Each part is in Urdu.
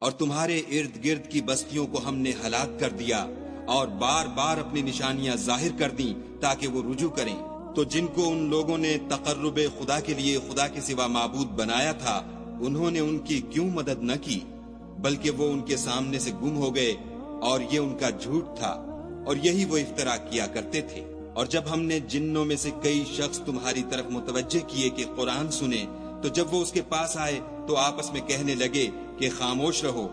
اور تمہارے ارد گرد کی بستیوں کو ہم نے ہلاک کر دیا اور بار بار اپنی نشانیاں ظاہر کر دیں تاکہ وہ رجوع کریں۔ تو جن کو ان لوگوں نے تقرب خدا کے لیے خدا کے سوا معبود بنایا تھا، انہوں نے ان کی کیوں مدد نہ کی، بلکہ وہ ان کے سامنے سے گم ہو گئے، اور یہ ان کا جھوٹ تھا اور یہی وہ افترا کیا کرتے تھے۔ اور جب ہم نے جنوں میں سے کئی شخص تمہاری طرف متوجہ کیے کہ قرآن سنیں، تو جب وہ اس کے پاس آئے تو آپس میں کہنے لگے کہ خاموش رہو۔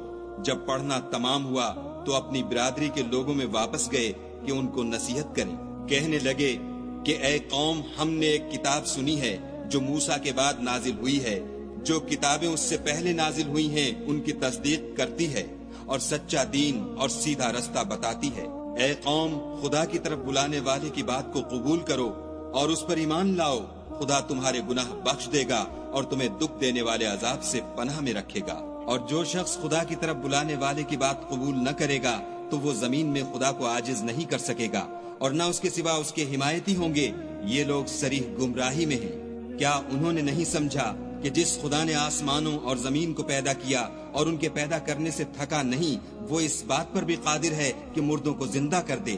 جب پڑھنا تمام ہوا تو اپنی برادری کے لوگوں میں واپس گئے کہ ان کو نصیحت کریں۔ کہنے لگے کہ اے قوم، ہم نے ایک کتاب سنی ہے جو موسیٰ کے بعد نازل ہوئی ہے، جو کتابیں اس سے پہلے نازل ہوئی ہیں ان کی تصدیق کرتی ہے اور سچا دین اور سیدھا رستہ بتاتی ہے۔ اے قوم، خدا کی طرف بلانے والے کی بات کو قبول کرو اور اس پر ایمان لاؤ، خدا تمہارے گناہ بخش دے گا اور تمہیں دکھ دینے والے عذاب سے پناہ میں رکھے گا۔ اور جو شخص خدا کی طرف بلانے والے کی بات قبول نہ کرے گا تو وہ زمین میں خدا کو عاجز نہیں کر سکے گا، اور نہ اس کے سوا اس کے حمایتی ہوں گے۔ یہ لوگ صریح گمراہی میں ہیں۔ کیا انہوں نے نہیں سمجھا کہ جس خدا نے آسمانوں اور زمین کو پیدا کیا اور ان کے پیدا کرنے سے تھکا نہیں، وہ اس بات پر بھی قادر ہے کہ مردوں کو زندہ کر دے؟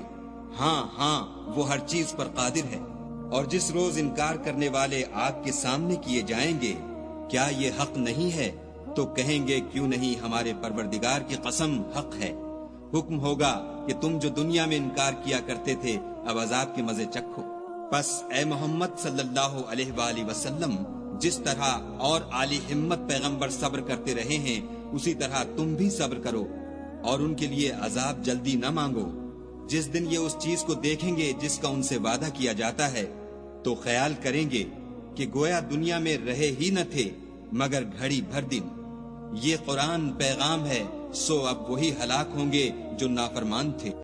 ہاں، وہ ہر چیز پر قادر ہے۔ اور جس روز انکار کرنے والے آگ کے سامنے کیے جائیں گے، کیا یہ حق نہیں ہے؟ تو کہیں گے کیوں نہیں، ہمارے پروردگار کی قسم حق ہے۔ حکم ہوگا کہ تم جو دنیا میں انکار کیا کرتے تھے اب عذاب کے مزے چکھو۔ پس اے محمد صلی اللہ علیہ وآلہ وسلم، جس طرح اور عالی ہمت پیغمبر صبر کرتے رہے ہیں اسی طرح تم بھی صبر کرو، اور ان کے لیے عذاب جلدی نہ مانگو۔ جس دن یہ اس چیز کو دیکھیں گے جس کا ان سے وعدہ کیا جاتا ہے تو خیال کریں گے کہ گویا دنیا میں رہے ہی نہ تھے مگر گھڑی بھر دن۔ یہ قرآن پیغام ہے، سو اب وہی ہلاک ہوں گے جو نافرمان تھے۔